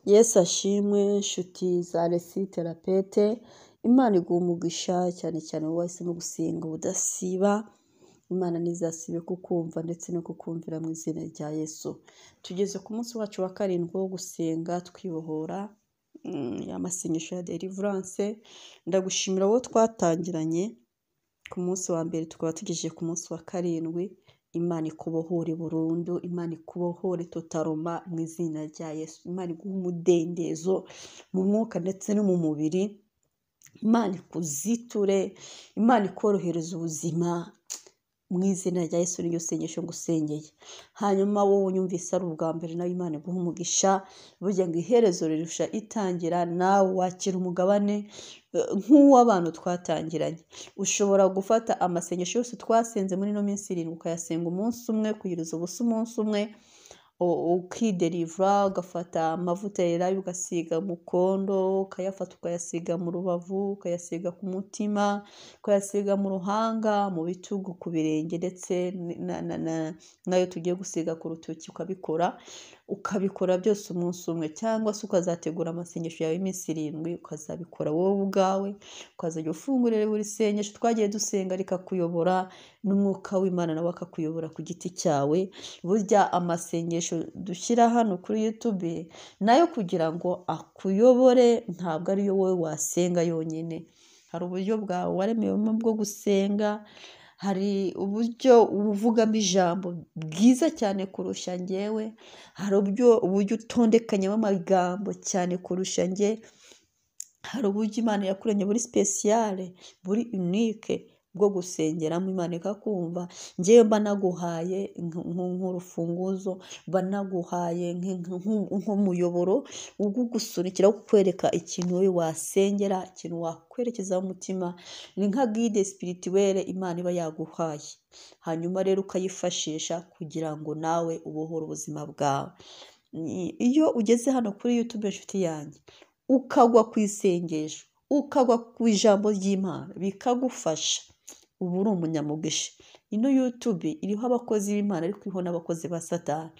Yesu ashimwe nshuti za Resi Therapete. Imana iguha umugisha cyane cyane wowe wahisemo gusenga ubudasiba. Imana ntizasibe kukumva ndetse no kukumvira mu izina rya Yesu. Tugeze ku munsi wacu wa 7 wo gusenga twibohora amasengesho ya deliverance. Ndagushimira wowe twatangiranye ku munsi wa mbere tukaba tugejeje ku munsi wa 7. Imana ikubohore burundu, Imana ikubohore totaloma mu izina rya Yesu. Imana iguha umudendezo mu mwuka ndetse no mu mubiri. Imana ikuziture, Imana ikorohereza ubuzima mu izina rya Yesu. Niyo sengesho ngusengeye. Hanyuma wowe unyumvise ari ubwa mbere, nawe Imana iguha umugisha. Burya ngo iherezo rirusha itangira, nawe wakira umugabane nk'uw'abantu twatangiranye. Ushobora gufata amasengesho yose twasenze muri no minsi 7 ukayasenga umunsi umwe, kuyiriza ubusa umunsi umwe, ukidelivra, ugafata amavuta yera ugasiga mu kondo, ukayafata ukayasiga mu rubavu, ukayasiga ku mutima, ukayasiga mu ruhanga, mu bitugu, ku birenge ndetse nayo tugiye gusiga ku rutoki. Ukabikora byose umunsi umwe, cyangwa se ukazategura amasengesho yawe iminsi 7 ukazabikora wowe ubwawe. Ukazajya ufungurira buri sengesho twagiye dusenga rikakuyobora, n'umwuka w'Imana nawe akakuyobora ku giti cyawe. Burya amasengesho dushyira hano kuri YouTube nayo kugira ngo akuyobore, ntabwo ariyo wowe wasenga yonyine. Hari uburyo bwawe waremewemo bwo gusenga, hari uburyo uvugamo ijambo bwiza cyane kurusha njyewe, hari uburyo utondekanyemo amagambo cyane kurusha njye, hari uburyo Imana yakuremye buri special, buri unique bwo gusengeramo Imana ikakumva. Njyewe mba naguhaye nk'urufunguzo, mba naguhaye nk'umuyoboro ugusunikira kukwereka ikintu wowe wasengera, ikintu wakwerekeza mu mutima. Ni nka guide spirituelle Imana iba yaguhaye, hanyuma rero ukayifashisha kugira ngo nawe ubohore ubuzima bwawe. Iyo ugeze hano kuri YouTube nshuti yanjye, ukagwa ku isengesho, ukagwa ku ijambo ry'Imana bikagufasha, ubu uri umunyamugisha. Ino YouTube iriho abakozi b'Imana ariko iriho n'abakozi ba Satani.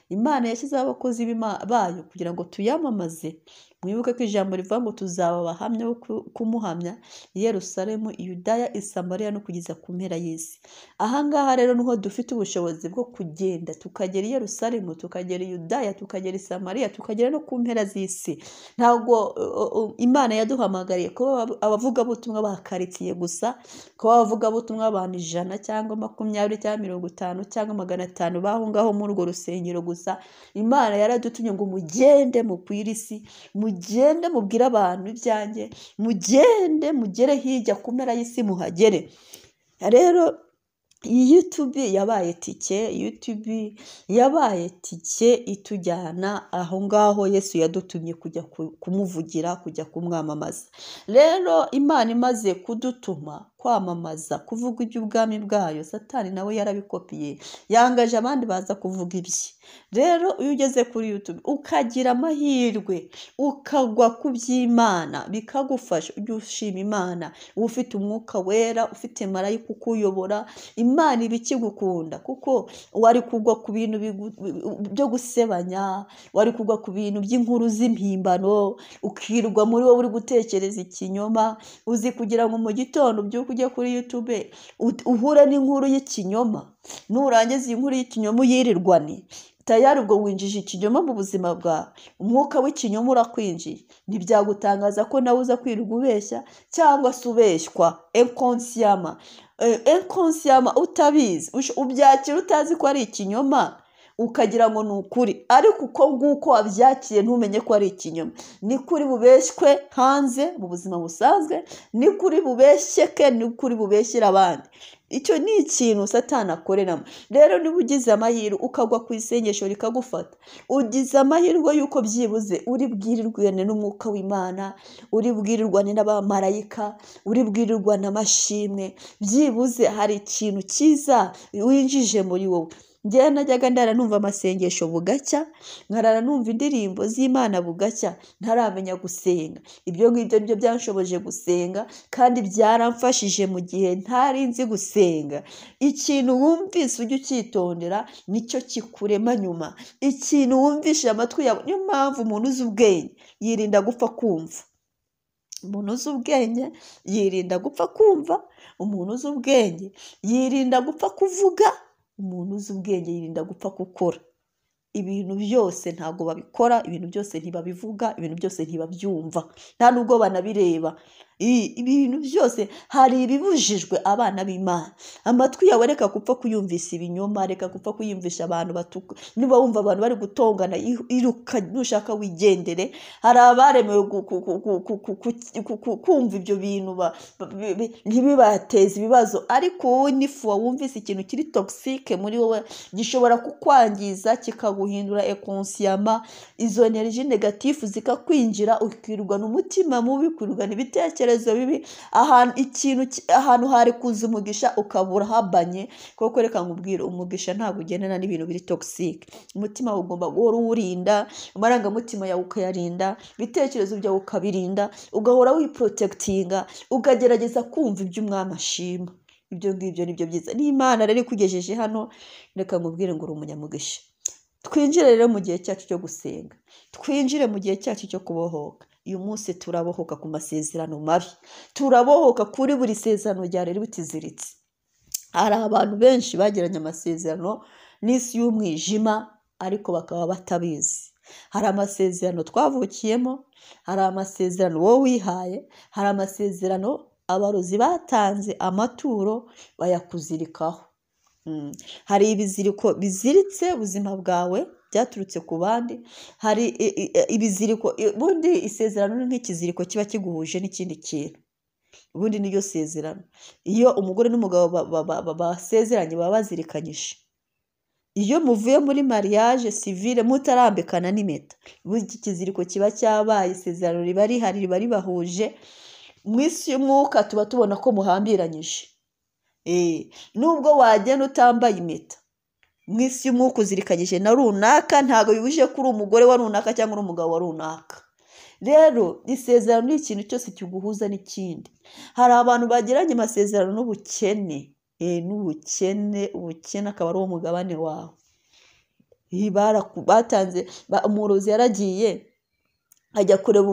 Imana yashyizeho abakozi bayo kugira ngo tuyamamaze. Mwibuke ko ijambo rivuga ngo tuzaba abahamya bo kumuhamya i Yerusalemu, i Yudaya, i Samariya no kugeza ku mpera y'isi. Ahangaha rero niho dufite ubushobozi bwo kugenda tukagera i Yerusalemu, tukagera i Yudaya, tukagera i Samariya, tukagera no ku mpera z'isi. Ntabwo Imana yaduhamagariye kuba abavugabutumwa bakarikiye gusa, kuba abavugabutumwa abantu 100 cyangwa 20 cyangwa 50 cyangwa 500 baho ngaho muri urwo rusengero gusa. Imana yaradutumye ngo mugende mukwire isi, mugende mubwire abantu ibyanjye, mugere hirya ku mpera y'isi muhagere. Rero YouTube yabaye tike itujyana aho ngaho Yesu yadutumye kujya kumuvugira, kujya kumwamamaza. Rero Imana imaze kudutuma kwamamaza, kuvuga iby'ubwami bwayo, Satani nawe yarabikopiye, yangaje abandi baza kuvuga ibye. Rero iyo ugeze kuri YouTube ukagira amahirwe ukagwa ku by'Imana bikagufasha, ujye ushima Imana. Ufite umwuka wera, ufite marayika ukuyobora, Imana ibikigukunda, kuko wari kugwa ku bintu byo gusebanya, wari kugwa ku bintu by'inkuru z'impimbano, ukirwa muri wowe uri gutekereza ikinyoma. Uzi kugira ngo mu gitondo byuko ujye kuri YouTube uhure n'inkuru y'ikinyoma, nurangiza inkuru y'ikinyoma uyirirwane, tayari ubwo winjije ikinyoma mu buzima bwawe. Umwuka w'ikinyoma urakwinjiye. Ntibyagutangaza ko nawe uza kwirirwa ubeshya cyangwa se ubeshywa inconsciemment utabizi, ubyakira utazi ko ari ikinyoma, ukagira ngo ni ukuri, ariko uko nguko wabyakiye ntumenye ko ari ikinyoma. Ni kuri bubeshywe hanze mu buzima busanzwe, ni kuri bubeshyeke, ni kuri bubeshyira abandi. Icyo ni ikintu Satani akoreramo. Rero niba ugize amahirwe ukagwa ku isengesho rikagufata, ugize amahirwe yuko byibuze uri bwirirwane n'umwuka w'Imana, uri bwirirwane n'abamarayika, uri bwirirwane amashimwe, byibuze hari ikintu cyiza winjije muri wowe. njyewe najyaga ndara numva amasengesho bugacya, nkarara numva indirimbo z'Imana bugacya, ntaramenya gusenga. Ibyo ngibyo nibyo byanshoboje gusenga, kandi byaramfashije mu gihe ntari nzi gusenga. Ikintu wumvise ujye ucyitondera, nicyo kikurema nyuma. Ikintu wumvishe amatwi yawe, niyo mpamvu umuntu uzi ubwenge yirinda gupfa kumva. Umuntu uzi ubwenge yirinda gupfa kumva, umuntu uzi ubwenge yirinda gupfa kuvuga, umuntu uzi ubwenge yirinda gupfa gukora. Ibintu byose ntabwo babikora, ibintu byose ntibabivuga, ibintu byose ntibabyumva, nta nubwo banabireba. Ibintu byose hari ibibujijwe abana b'Imana. Amatwi yawe reka gupfa kuyumvisa ibinyoma, reka gupfa kuyumvisha abantu batuka. Niba wumva abantu bari gutongana, iruka, nushaka wigendere. Hari abaremewe kumva ibyo bintu ntibibateze ibibazo, ariko wowe nifu wumvise ikintu kiri toxique muri wowe, gishobora kukwangiza, kikaguhindura ekonsiyama, izo energy negative zikakwinjira, ukirugana umutima mubi, ukirugana ibitekerezo bibi, ahantu hari kuza umugisha ukabura habanye. Kuko reka nkubwire, umugisha ntabwo ugendana n'ibintu biri toxique. Umutima ugomba guhora uwurinda, amarangamutima yawe ukayarinda, ibitekerezo byawe ukabirinda, ugahora wiprotectinga, ukagerageza kumva ibyo Umwami ashima. Ibyo ngibyo nibyo byiza. N'Imana rero ikugejeje hano, reka nkubwire ngo uri umunyamugisha. Twinjire rero mu gihe cyacu cyo gusenga, twinjire mu gihe cyacu cyo kubohoka. Uyu munsi turabohoka ku masezerano mabi, turabohoka kuri buri sezerano ryari ribitiziritse. Hari abantu benshi bagiranye amasezerano n'isi y'umwijima, ariko bakaba batabizi. Hari amasezerano twavukiyemo, hari amasezerano wowe wihaye, hari amasezerano abarozi batanze amaturo bayakuzirikaho. Hari ibiziriko biziritse ubuzima bwawe byaturutse ku bandi. Hari ibiziriko, ubundi isezerano ni nk'ikiziriko kiba kiguhuje n'ikindi kintu, ubundi niryo sezerano. Iyo umugore n'umugabo basezeranye baba bazirikanyije. Iyo muvuye muri mariage civile mutarambikana n'impeta, iki kiziriko kiba cyabaye, isezerano riba rihari, riba ribahuje. Mu isi y'umwuka tuba tubona ko muhambiranyije. Nubwo wagenda utambaye impeta, mu isi y'umwuka uzirikanyije na runaka, ntabwo bibujije ko uri umugore wa runaka cyangwa uri umugabo wa runaka. Rero isezerano ni ikintu cyose kiguhuza n'ikindi. Hari abantu bagiranye amasezerano n'ubukene, ubukene akaba ari uwo mugabane wawe. Batanze, umurozi yaragiye ajya kureba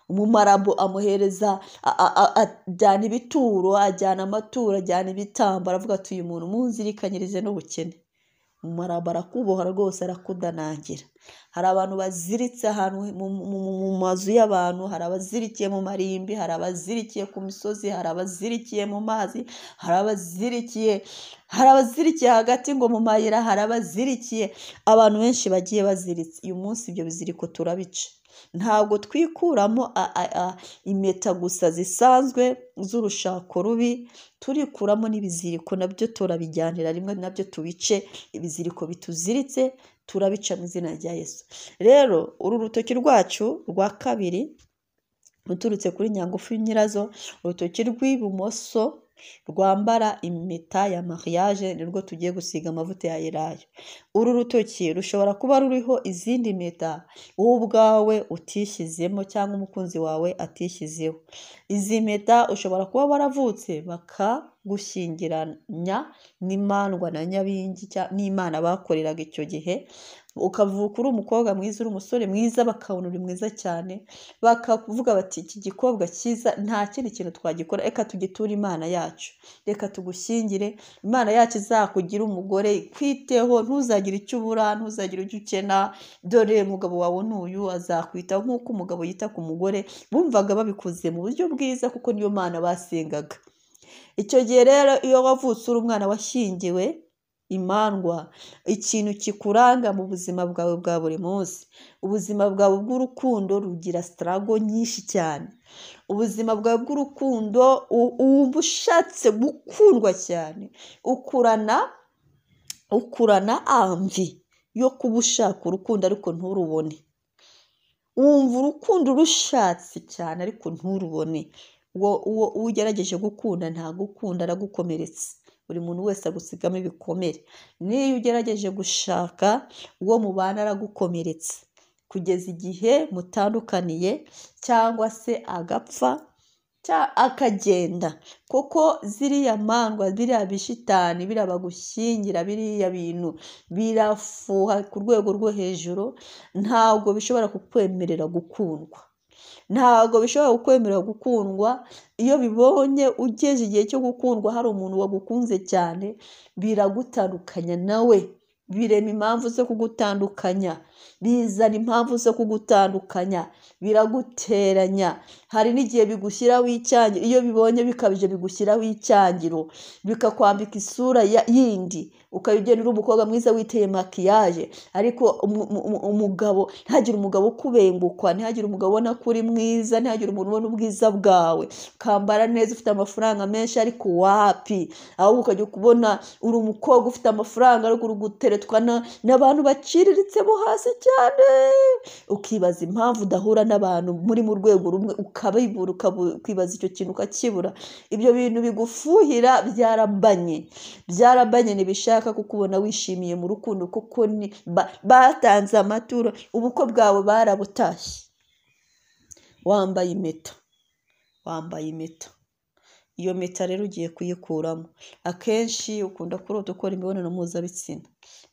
umumarabu amuhereza, ajyana ibituro, ajyana amaturo, ajyana ibitambo, aravuga ati uyu muntu munzirikanyirize n'ubukene. Umumarabu arakubohora rwose, arakudanangira. Hari abantu baziritse ahantu mu mazu y'abantu, hari abazirikiye mu marimbi, hari abazirikiye ku misozi, hari abazirikiye mu mazi, hari abazirikiye hagati ngo mu mayira, hari abazirikiye. Abantu benshi bagiye baziritse. Uyu munsi ibyo biziriko turabica. Ntabwo twikuramo impeta gusa zisanzwe z'urushako rubi, turikuramo n'ibiziriko, nabyo turabijyanira rimwe, nabyo tubice. Ibiziriko bituziritse turabica mu izina rya Yesu. Rero uru rutoki rwacu rwa kabiri uturutse kuri nyangufu nyirazo, urutoki rw'ibumoso rwambara impeta ya mariage, nirwo tugiye gusiga amavuta ya elayo. Uru rutoki rushobora kuba ruriho izindi mpeta wowe ubwawe utishyizemo cyangwa umukunzi wawe atishyizeho. Izi mpeta ushobora kuba waravutse bakagushyingiranya n'imandwa na nyabingi n'Imana bakoreraga icyo gihe, ukavuka uri umukobwa mwiza, uri umusore mwiza, bakabona uri mwiza cyane, bakavuga bati iki gikobwa cyiza nta kindi kintu twagikora, reka tugiture Imana yacu, reka tugushyingire, Imana yacu izakugira umugore, kwiteho, ntuzagire icyo ubura, ntuzagire icyo ukena, dore umugabo wawe n'uyu azakwitaho nk'uko umugabo yita ku mugore. Bumvaga babikoze mu buryo bwiza, kuko niyo Mana basengaga. Icyo gihe rero iyo wavutse uri umwana washyingiwe imandwa, ikintu kikuranga mu buzima bwawe bwa buri munsi, ubuzima bwawe bw'urukundo rugira struggle nyinshi cyane. Ubuzima bwawe bw'urukundo wumva ushatse gukundwa cyane, ukurana amvi yo kuba ushaka urukundo ariko nturubone. Wumva urukundo rushatse cyane ariko nturubone. Uwo ugerageje gukunda ntagukunda, aragukomeretsa. buri muntu wese agusigamo ibikomere. Niyo ugerageje gushaka uwo mubana aragukomeretsa kugeza igihe mutandukaniye cyangwa se agapfa akagenda, kuko ziriya mandwa, biriya bishitani, biriya bagushyingira, biriya bintu birafuha ku rwego rwo hejuru, ntabwo bishobora kukwemerera gukundwa. Ntabwo bishobora kukwemerera gukundwa. Iyo bibonye ugeze igihe cyo gukundwa hari umuntu wagukunze cyane, biragutandukanya nawe, birema impamvu zo kugutandukanya, bizana impamvu zo kugutandukanya, biraguteranya. Hari n'igihe bigushyiraho icyangiro, iyo bibonye bikabije bigushyiraho icyangiro, bikakwambika isura yindi, ukagenda uri umukobwa mwiza witeye makiyaje, ariko umugabo ntihagire umugabo ukubengukwa, ntihagire umugabo ubona ko uri mwiza, ntihagire umuntu ubona ubwiza bwawe, ukambara neza ufite amafaranga menshi, ariko wapi, ahubwo ukajya kubona uri umukobwa ufite amafaranga ariko uri guteretwa n'abantu baciriritse bo hasi cyane, ukibaza impamvu udahura n'abantu muri mu rwego rumwe, ukabibura, ukibaza icyo kintu ukakibura. Ibyo bintu bigufuhira byarabanye ntibishaka kukubona wishimiye mu rukundo, kuko batanze amaturo, ubukwe bwawe barabutashye, wambaye impeta. Iyo mpeta rero ugiye kuyikuramo. Akenshi ukunda kurota ukora imibonano mpuzabitsina.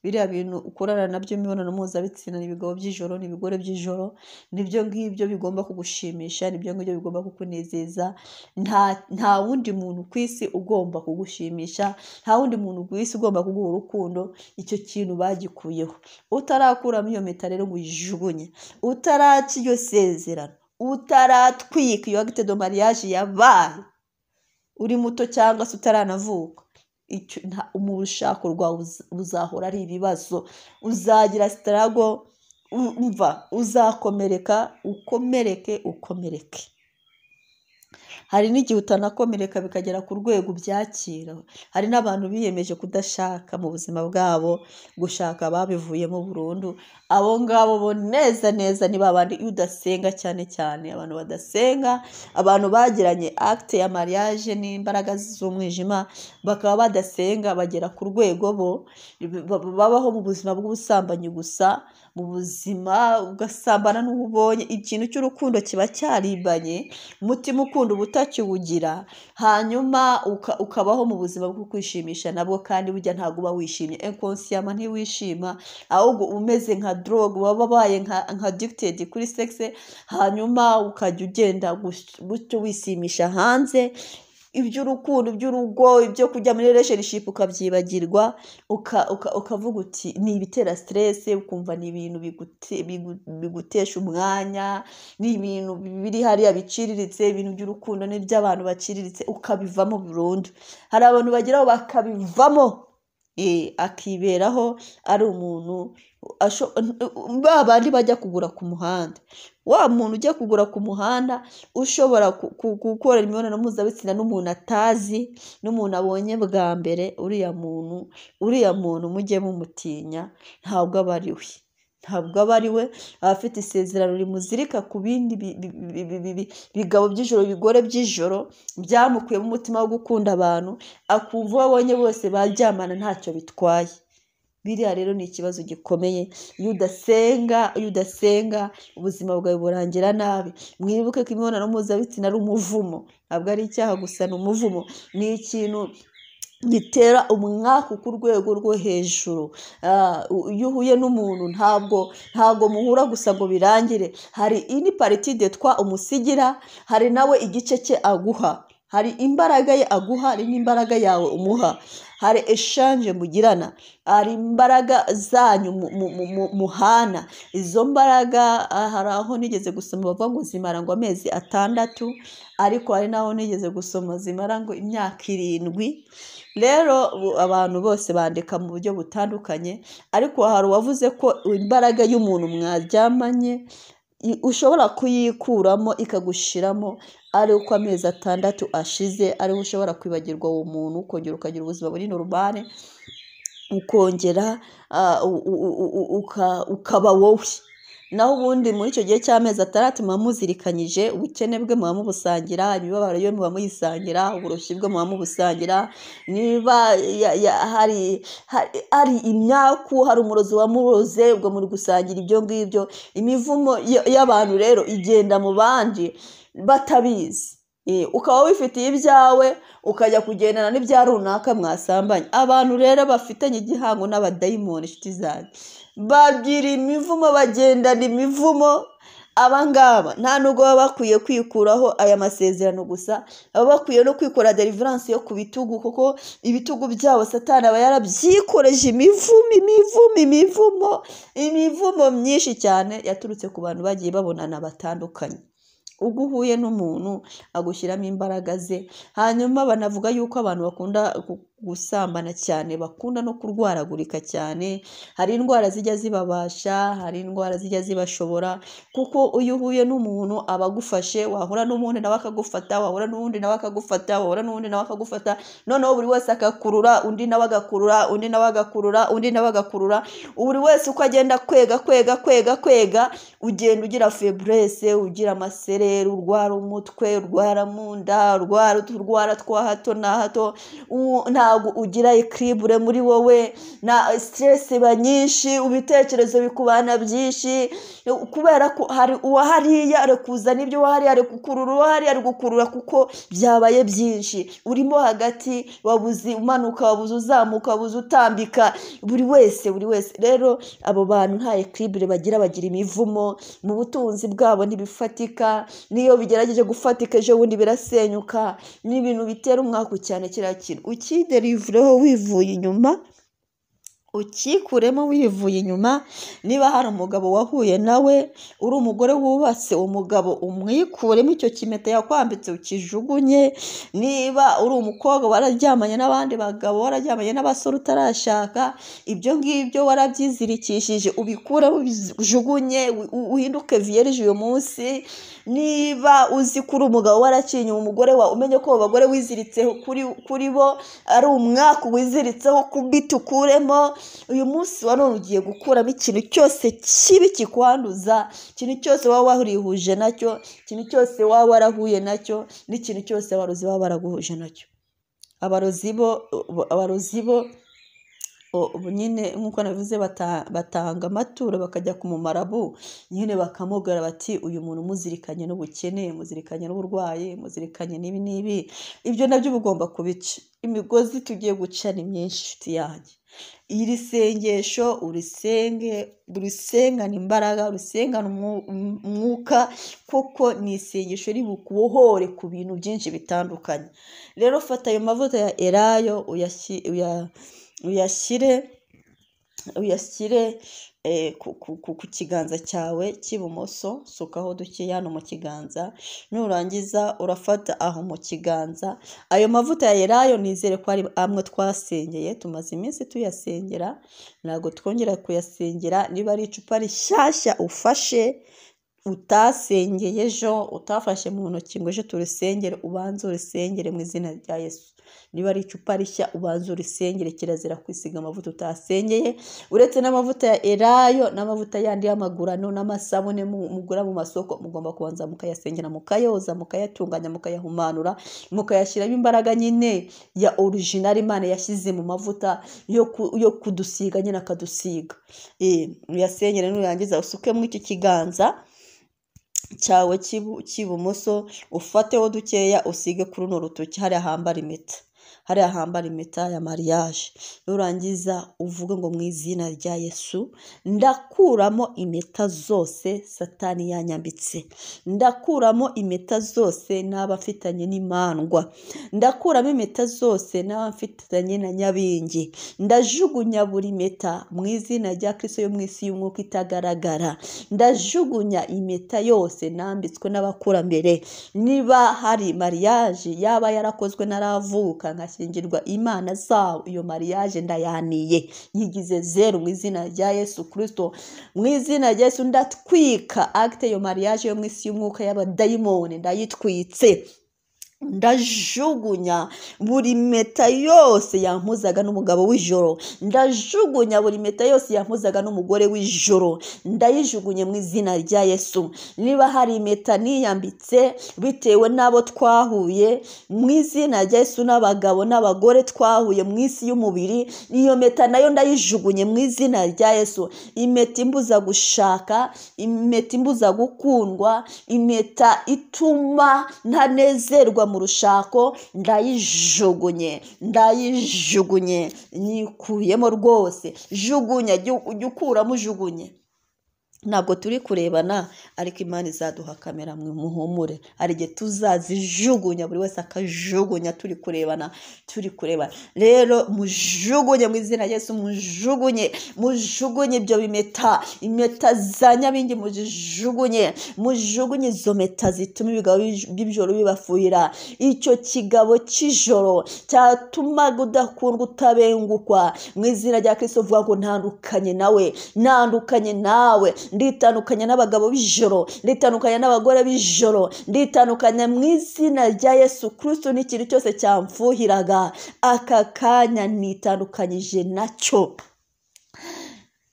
Biriya bintu ukorana nabyo imibonano mpuzabitsina ni ibigabo by'ijoro, ni ibigore by'ijoro, nibyo ngibyo bigomba kugushimisha, nibyo ngibyo bigomba kukunezeza. Nta wundi muntu ku isi ugomba kugushimisha, nta wundi muntu ku isi ugomba kuguha urukundo. Icyo kintu bagikuyeho. Utarakuramo iyo mpeta rero ngo uyijugunye, utaraca iyo sezerano, utaratwika iyo acte de mariage yabaye, uri muto cyangwa se utaranavuka, mu rushako rwawe uzahora ari ibibazo, uzagira struggle, uzakomereka, ukomereke. Hari n'igihe utanakomereka bikagera ku rwego byakira. Hari n'abantu biyemeje kudashaka mu buzima bwabo, gushaka babivuyemo burundu. Abo ngabo bo neza ni babandi udasenga cyane, abantu badasenga, abantu bagiranye acte ya mariage n'imbaraga z'umwijima, bakaba badasenga, bagera ku rwego bo babaho mu buzima bw'ubusambanyi gusa, mu buzima ugasambana n'ubonye. Ikintu cy'urukundo kiba cyaribanye, umutima ukunda ubutakiwugira, hanyuma ukabaho mu buzima bwo kwishimisha nabwo, kandi burya ntabwo uba wishimye. Inconsciemment ntiwishima, ahubwo umeze nka drogue, wabaye nka addicted kuri sex, hanyuma ukajya ugenda gutyo wisimisha hanze. Iby'urukundo, iby'urugo, ibyo kujya muri relationship ukabyibagirwa, ukavuga uti ni ibitera stress, ukumva ni ibintu bigutesha umwanya, ni ibintu biri hariya biciriritse, ibintu by'urukundo n'iby'abantu baciriritse, ukabivamo burundu. Hari abantu bageraho bakabivamo, akiberaho ari umuntu babandi bajya kugura ku muhanda. Wa muntu ujya kugura ku muhanda ushobora gukorera imibonano mpuzabitsina n'umuntu atazi, n'umuntu abonye bwa mbere, uriya muntu mujye mumutinya, ntabwo aba ari we. Abafite isezerano rimuzirika ku bindi bigabo by'ijoro, bigore by'ijoro, byamukuyemo umutima wo gukunda abantu, akumva uwo abonye bose baryamana ntacyo bitwaye. Biriya rero ni ikibazo gikomeye. Iyo udasenga ubuzima bwawe burangira nabi. Mwibuke ko imibonano mpuzabitsina ari umuvumo, ntabwo ari icyaha gusa, ni umuvumo. Ni ikintu gitera umwaka ku rwego rwo hejuru. Iyo uhuye n'umuntu ntabwo muhura gusa ngo birangire. Hari ini partie de toi umusigira, hari nawe igice cye aguha. Hari imbaraga ye aguha, hari n'imbaraga yawe umuha. Hari exchange mugirana, hari imbaraga zanyu muhana. Izo mbaraga hari aho nigeze gusoma bavuga ngo zimara ngo amezi 6, ariko hari naho nigeze gusoma zimara ngo imyaka 7. Rero abantu bose bandika mu buryo butandukanye, ariko hari uwavuze ko imbaraga y'umuntu mwaryamanye ushobora kuyikuramo ikagushiramo ari uko amezi 6 ashize, ari ushobora kwibagirwa uwo muntu, ukongera ukagira ubuzima buri normale, ukongera ukaba wowe. naho ubundi muri icyo gihe cy'amezi atandatu muba muzirikanyije ubukene bwe muba mubusangira, imibabaro yo muba muyisangira, uburushyi bwe muba mubusangira, niba hari imyaku, hari umurozi wamuroze, ubwo muri gusangira ibyo ngibyo. Imivumo y'abantu rero igenda mu bandi batabizi, ukaba wifitiye ibyawe ukajya kugendana n'ibya runaka mwasambanye. Abantu rero bafitanye igihango n'abadayimoni, inshuti zanjye, bagira imivumo, bagendana imivumo. Abangaba nta nubwo baba bakwiye kwikuraho aya masezerano gusa, baba bakwiye no kwikora deliverance yo ku bitugu, kuko ibitugu byabo Satani aba yarabyikoreje imivumo myinshi cyane yaturutse ku bantu bagiye babonana batandukanye. Ubwo uhuye n'umuntu agushyiramo imbaraga ze. Hanyuma banavuga yuko abantu bakunda gusambana cyane bakunda no kurwaragurika cyane. Hari indwara zijya zibabasha, hari indwara zijya zibashobora, kuko iyo uhuye n'umuntu abagufashe, wahura n'umuntu nawe akagufata, wahura n'undi nawe akagufata, wahura n'undi nawe akagufata, noneho buri wese akakurura, undi nawe agakurura, undi nawe agakurura, undi nawe agakurura. Buri wese uko agenda kwega, ugenda ugira faiblesse, ugira amasereri, urwara umutwe, urwara mu nda, urwara twa hato na hato, ntabwo ugira equilibre muri wowe, na stress iba nyinshi, ubitekerezo bikubana byinshi, kubera ko hari uwahariya ari kuzana ibyo, uwahariya ari gukurura, uwahariya ari gukurura, kuko byabaye byinshi. Urimo hagati, wabuze umanuka, wabuze uzamuka, wabuze utambika, buri wese rero abo bantu nta equilibre bagira imivumo. Mu butunzi bwabo ntibifatika, niyo bigerageje gufatika ejo bundi birasenyuka. Ni ibintu bitera umwaku cyane. Kiriya kintu ukiderivureho wivuye inyuma, ukikuremo wivuye inyuma. Niba hari umugabo wahuye nawe uri umugore wubatse, umugabo umwikuremo icyo kimeta yakwambitse ukijugunye. Niba uri umukobwa wararyamanye n'abandi bagabo, wararyamanye n'abasore utarashaka, ibyo ngibyo warabyizirikishije, ubikuremo ubijugunye, uhinduke vierge uyu munsi. Niba uzi ko uri umugabo warakinye umugore wawe, umenye ko abagore wiziritseho kuri bo ari umwaka wiziritseho, kubita ukuremo. Uyu munsi wa none ugiye gukuramo ikintu cyose kibi kikwanduza, ikintu cyose waba warihuje nacyo, ikintu cyose waba warahuye nacyo, n'ikintu cyose abarozi baba baraguhuje nacyo. Abarozi bo nyine nk'uko navuze batanga amaturo, bakajya ku mumarabu nyine bakamubwira bati uyu muntu muzirikanye n'ubukene, muzirikanye n'uburwayi, muzirikanye n'ibi. Ibyo nabyo ugomba kubica. Imigozi tugiye guca ni myinshi, inshuti yanjye. Iri sengesho urisengana imbaraga, urisengana umwuka, kuko ni isengesho ribukubohore ku bintu byinshi bitandukanye. Rero fata ayo mavuta ya elayo uyashyire ku kiganza cyawe cy'ibumoso, sukaho dukeya hano mu kiganza. Nurangiza urafata aho mu kiganza ayo mavuta ya elayo. Nizere ko ari amwe twasengeye, tumaze iminsi tuyasengera, ntabwo twongera kuyasengera. Niba ari icupa rishyashya ufashe utasengeye ejo, utafashe mu ntoki ngo ejo turisengere, ubanze urisengere mu izina rya Yesu. Niba ari icupa rishya ubanze urisengere. Kirazira kwisiga amavuta utasengeye. Uretse n'amavuta ya elayo n'amavuta yandi y'amagurano n'amasabune mugura mu masoko, mugomba kubanza mukayasengera, mukayoza, mukayatunganya, mukayahumanura, mukayashyiramo imbaraga nyine ya original Imana yashyize mu mavuta yo kudusiga nyine akadusiga. Uyasengere, nurangiza usuke mu iki kiganza cyawe cy'ibumoso, ufateho dukeya usige kuri runo rutoki hariya hambara impeta ya mariage. Nurangiza uvuge ngo mu izina rya Yesu ndakuramo impeta zose Satani yanyambitse, ndakuramo impeta zose n'aba mfitanye n'imandwa, ndakuramo impeta zose n'aba mfitanye na nyabingi, ndajugunya buri impeta mu izina rya Kristo yo mu isi y'umwuka itagaragara. Ndajugunya impeta yose nambitswe n'abakurambere. Niba hari mariage yaba yarakozwe naravuka nkashyingirwa imana zawo, iyo mariage ndayaniye, nyigize zero mu izina rya Yesu Kristo. Mu izina rya Yesu ndatwika acte yo mariage yo mu isi y'umwuka y'abadayimoni, ndayitwitse. ndajugunya buri meta yose yampuzaga n'umugabo w'ijoro, ndajugunya buri meta yose yampuzaga n'umugore w'ijoro, ndayijugunye mu izina rya Yesu. Niba hari impeta niyambitse bitewe n'abo twahuye, mu izina rya Yesu, n'abagabo n'abagore twahuye mu isi y'umubiri, iyo meta nayo ndayijugunye mu izina rya Yesu. Impeta imbuza gushaka, impeta imbuza gukundwa, impeta ituma ntanezerwa mu rushako, ndayijugunye, nyikuyemo rwose. Jugunya, jya ukuramo ujugunye. Ntabwo turi kurebana, ariko Imana izaduha kamera, mwe muhumure. Hari igihe tuzazijugunya, buri wese akajugunya, turi kurebana. Rero mujugunye mu izina rya Yesu, mujugunye ibyo bimeta, impeta za nyabingi mujugunye izo meta zituma ibigabo by'ijoro bibafuhira. Icyo kigabo cy'ijoro cyatumaga udakundwa, utabengukwa, mu izina rya Kristo vuga ngo ntandukanye nawe, nditandukanya n'abagabo b'ijoro, nditandukanya n'abagore b'ijoro, nditandukanya mu izina rya Yesu Kristo n'ikintu cyose cyamfuhiraga. Aka kanya nitandukanyije nacyo.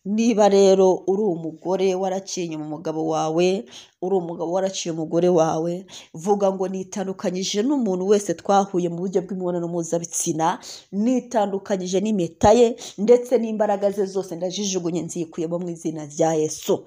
Niba rero uri umugore waraciye inyuma umugabo wawe, uri umugabo waraciye umugore wawe, vuga ngo nitandukanyije n'umuntu wese twahuye mu buryo bw'imibonano mpuzabitsina, nitandukanyije n'impeta ye ndetse n'imbaraga ze zose, ndajijugunye nzikuyemo mu izina rya Yesu.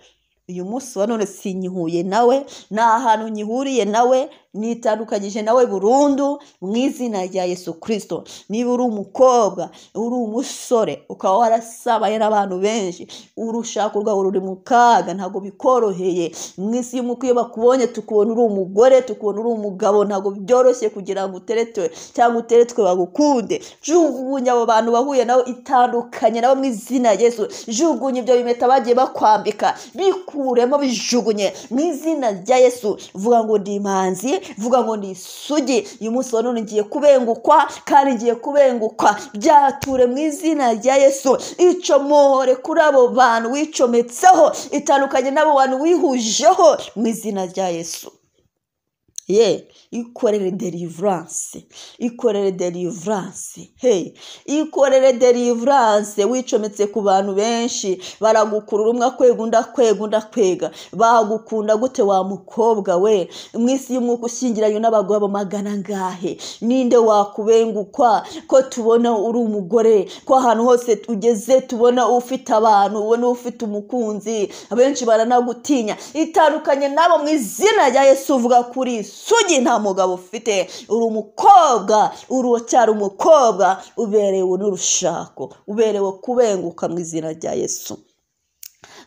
Uyu munsi wa none sinyihuye nawe, nta hantu nyihuriye nawe, nitandukanyije nawe burundu mu izina rya Yesu Kristo. Niba uri umukobwa, uri umusore, ukaba warasabaye n'abantu benshi, urushako rwawe ruri mu kaga, ntabwo bikoroheye. Mu isi y'umwuka iyo bakubonye tukubona uri umugore, tukubona uri umugabo, ntabwo byoroshye kugira ngo uteretwe cyangwa uteretwe bagukunde. Jugunya abo bantu wahuye nabo, itandukanye nabo mu izina rya Yesu. Jugunya ibyo bimeta bagiye bakwambika, bikuremo, bijugunye mu izina rya Yesu. Vuga ngo ndi imanzi, vuga ngo ndi isugi. Uyu munsi wa none ngiye kubengukwa, kandi ngiye kubengukwa. Byature mu izina rya Yesu. Icomore kuri abo bantu wicometseho, itandukanye n'abo bantu wihujeho mu izina rya Yesu. Ikorere deliverance, ikorere deliverance. Wicometse ku bantu benshi, baragukurura, umwe akwega, bagukunda gute wa mukobwa we? Mu isi y'umwuka ushyingiranywe n'abagabo magana ngahe, ninde wakubengukwa? Ko tubona uri umugore, ko ahantu hose ugeze tubona ufite abantu, ubona ufite umukunzi, abenshi baranagutinya. Itandukanye nabo mu izina rya Yesu. Vuga kuri sugi, nta mugabo ufite, uri umukobwa, ucyari umukobwa, uberewe n'urushako, uberewe kubenguka mu izina rya Yesu.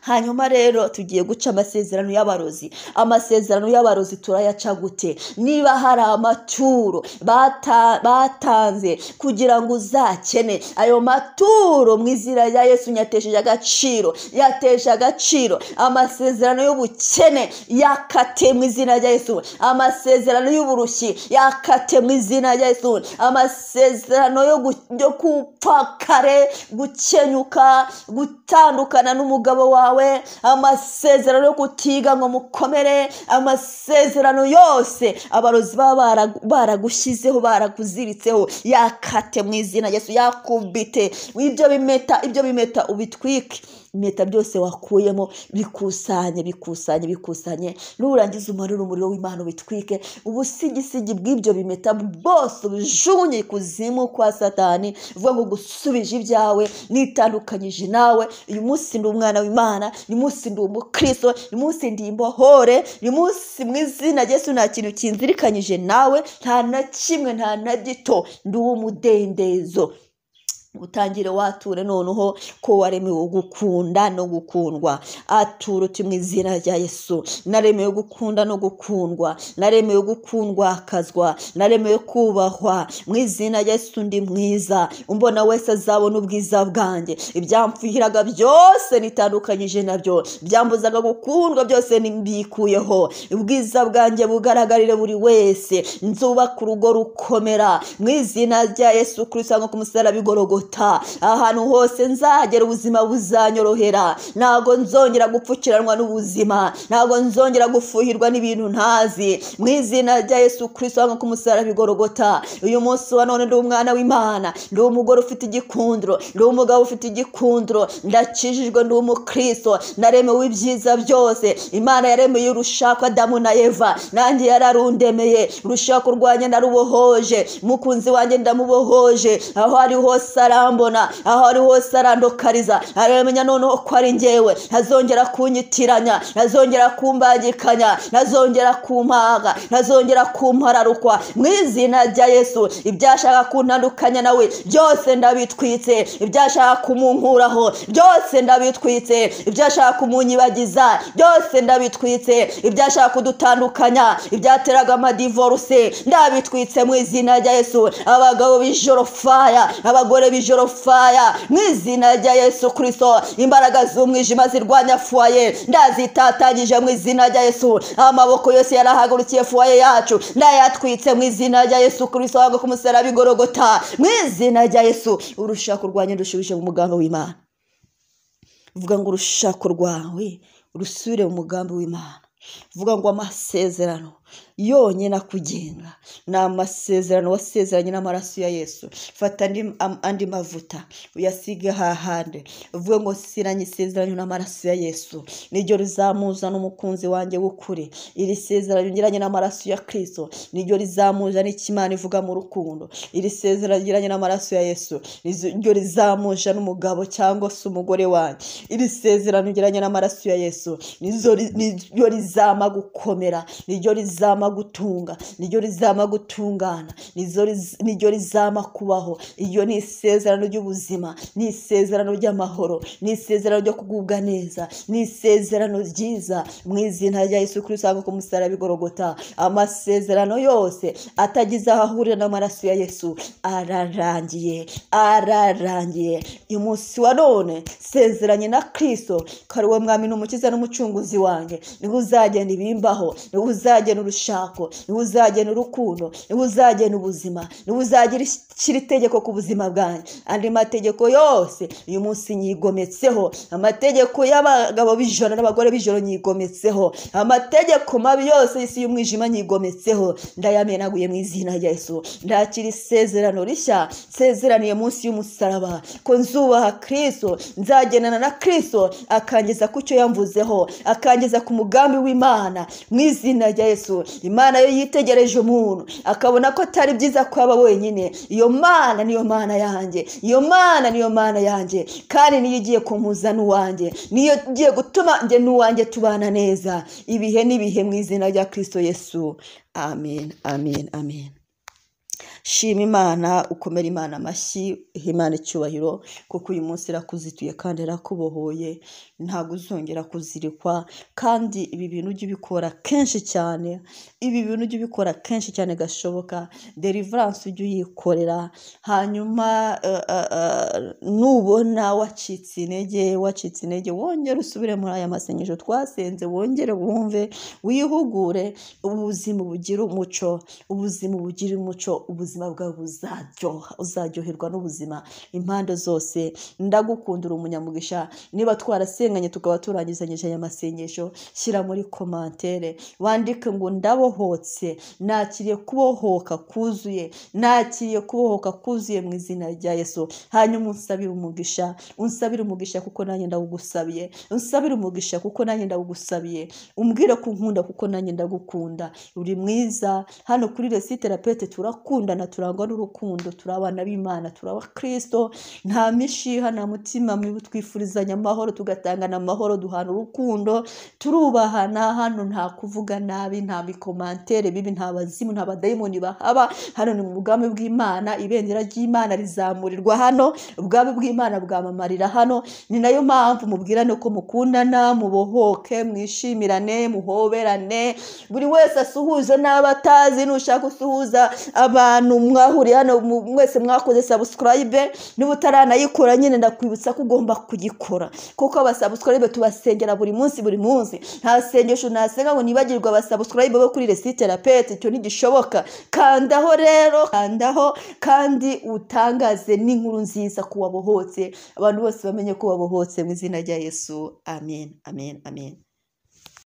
Hanyuma rero tugiye guca amasezerano y'abarozi. Amasezerano y'abarozi turayaca gute? Niba hari amaturo batanze kugira ngo uzakene, ayo maturo mu izina rya Yesu yatesheje agaciro. Amasezerano y'ubukene yakate mu izina rya Yesu. Amasezerano y'uburushyi yakate mu izina rya Yesu. Amasezerano yo kupfa kare, gukenyuka, gutandukana n'umugabo wawe, amasezerano yo kutiga ngo mukomere, amasezerano yose abarozi baba baragushyizeho, barakuziritseho, yakate mu izina Yesu. Yakubite ibyo bimeta ubitwike. Impeta byose wakuyemo bikusanye, nurangiza umarire umuriro w'Imana ubitwike. Ubusigisigi bw'ibyo bimeta bwose ubijugunye ikuzimu kwa Satani. Vuga ngo gusubije ibyawe, nitandukanyije nawe. Uyu munsi ndi umwana w'Imana, uyu munsi ndi umukristo, uyu munsi ndi imbohore, uyu munsi mu izina rya Yesu nta kintu kinzirikanyije nawe, nta na kimwe, nta na gito. Ndi umudendezo. Utangire wature noneho ko waremewe gukunda no gukundwa. Atura uti mu izina rya Yesu, naremewe gukunda no gukundwa, naremewe gukundwakazwa, naremewe kubahwa mu izina rya Yesu. Ndi mwiza, umbona wese azabona ubwiza bwanjye. Ibyamfuhiraga byose nitandukanyije nabyo, byambuzaga gukundwa byose nimbikuyeho. Ubwiza bwanjye bugaragarire buri wese. Nzubaka urugo rukomera mu izina rya Yesu Kristo, ngo ku musaraba igorogota Golgota. Ahantu hose nzagera ubuzima buzanyorohera, ntago nzongera gupfukiranwa n'ubuzima, ntago nzongera gufuhirwa n'ibintu ntazi, mu izina rya Yesu Kristo hanga ku musaraba Golgota. Uyu munsi wa none ndi umwana w'Imana, ndi umugore ufite igikundiro, ndi umugabo ufite igikundiro, ndakijijwe, ndi umukristo, naremewe ibyiza byose. Imana yaremeye urushako Adamu na Eva, nanjye yararundemeye. Urushako rwanjye ndarubohoje, mukunzi wanjye ndamubohoje. Aho ari hose arambona, aho ari hose arandokariza, aramenya noneho ko ari njyewe. Ntazongera kunyitiranya, ntazongera kumbagikanya, ntazongera kumpaga, ntazongera kumpararukwa. Mu izina rya Yesu, ibyashaka kuntandukanya nawe byose ndabitwitse, ibyashaka kumunkuraho byose ndabitwitse, ibyashaka kumunyibagiza byose ndabitwitse, ibyashaka kudutandukanya, ibyateraga amadivorce ndabitwitse mu izina rya Yesu. Abagabo b'ijoro faya, abagore b'ijoro faya, mu izina rya Yesu Kristo. Imbaraga z'umwijima zirwanya fuaye ndazitatanyije mu izina rya Yesu. Amaboko yose yarahagurukiye fuaye yacu ndayatwitse mu izina rya Yesu Kristo hanga ku musaraba Golgota. Mu izina rya Yesu, urushako rwanjye ndushubije mu mugambi w'Imana. Vuga ngo urushako rwawe rusubire mu mugambi w'Imana. Vuga ngo amasezerano yonyine akugenga ni amasezerano wasezeranye n'amaraso ya Yesu. Fata andi mavuta uyasige hahande, uvuge ngo siranye isezerano n'amaraso ya Yesu, niryo rizamuza n'umukunzi wanjye w'ukuri. Iri sezerano ngiranye n'amaraso ya Kristo niryo rizamuza n'Imana ivuga mu rukundo. Iri sezerano ngiranye n'amaraso ya Yesu niryo rizamuja n'umugabo cyangwa se umugore wanjye. Iri sezerano ngiranye n'amaraso ya Yesu niryo rizama gukomera, niryo rizama gutunga, niryo rizama gutungana, niryo rizama kubaho. Iyo ni isezerano ry'ubuzima, ni isezerano ry'amahoro, ni isezerano ryo kugubwa neza, ni isezerano ryiza mu izina rya Yesu Kristo hanga ku musaraba Golgota. Amasezerano yose atagize aho ahurira n'amaraso ya Yesu ararangiye, ararangiye. Uyu munsi wa none sezeranye na Kristo ko ari we mwami n'umukiza n'umucunguzi wanjye. Niwe uzagenda ibimbaho, niwe uzagenda urushako, niwe uzagenda urukundo, niwe uzagenda ubuzima, niwe uzagira itegeko ku buzima bwanjye. Andi mategeko yose uyu munsi nyigometseho, amategeko y'abagabo b'ijoro n'abagore b'ijoro nyigometseho, amategeko mabi yose y'isi y'umwijima nyigometseho, ndayamenaguye mu izina rya Yesu. Ndakira isezerano rishya nsezeraniye munsi y'umusaraba ko nzubaha Kristo, nzagendana na Kristo akangeza ku cyo yamvuzeho, akangeza ku mugambi w'Imana mu izina rya Yesu. Imana yo yitegereje umuntu akabona ko atari byiza kwaba wenyine, iyo Mana niyo Mana yanjye, iyo Mana niyo Mana yanjye, kandi niyo igiye kumpuza n'uwanjye, niyo igiye gutuma njye n'uwanjye tubana neza ibihe n'ibihe mu izina rya Kristo Yesu. Amen, amen, amen. Shima Imana, ukomera Imana amashyi, Imana icyubahiro, kuko uyu munsi irakuzituye kandi irakubohoye, ntabwo uzongera kuzirikwa. Kandi ibi bintu ujye ubikora kenshi cyane, ibi bintu ujye ubikora kenshi cyane gashoboka. Deliverance ujye uyikorera. Hanyuma nubona wacitse intege, wongere usubire muri aya masengesho twasenze, wongere wumve, wihugure. Ubuzima bugira umuco, ubuzima bugira umuco, ubuzima bwawe buzaryoha, uzaryoherwa n'ubuzima impande zose. Ndagukundira umunyamugisha. Niba twarasenganye tukaba turangizanyije aya masengesho, shyira muri commentaire wandike ngo ndabohotse, nakiriye kubohoka kuzuye, nakiriye kubohoka kuzuye mu izina rya Yesu. Hanyuma unsabire umugisha, unsabire umugisha kuko nanjye ndagusabiye, unsabire umugisha kuko nanjye ndagusabiye. Umbwire ko nkunda kuko nanjye ndagukunda. Uri mwiza. Hano kuri Resi Therapeutique turakundana, turangwa n'urukundo, turabana b'Imana, turaba Kristo. Nta mishiha, nta mutima mibi, twifurizanya amahoro, tugatangana amahoro, duhana urukundo, turubahana. Hano nta kuvuga nabi, nta bikomantere bibi, nta bazimu, nta badayimoni bahaba. Hano ni mu mugambi bw'Imana, ibendera ry'Imana rizamurirwa hano, ubwami bw'Imana bwamamarira hano. Ni nayo mpamvu mubwirane ko mukundana, mubohoke, mwishimirane, muhoberane, buri wese asuhuze n'abatazi. Nushaka usuhuza abantu abantu mwahuriye hano mwese mwakoze subscribe, niba utaranayikora nyine ndakwibutsa ko ugomba kugikora, kuko abasubscribe tubasengera buri munsi nta sengesho nasenga ngo nibagirwa abasubscribe bo kuri Resite Rapete, icyo ntigishoboka. Kandaho rero, kandaho kandi utangaze n'inkuru nziza ku wabohotse, abantu bose bamenye ko wabohotse mu izina rya Yesu. Amen, amen, amen.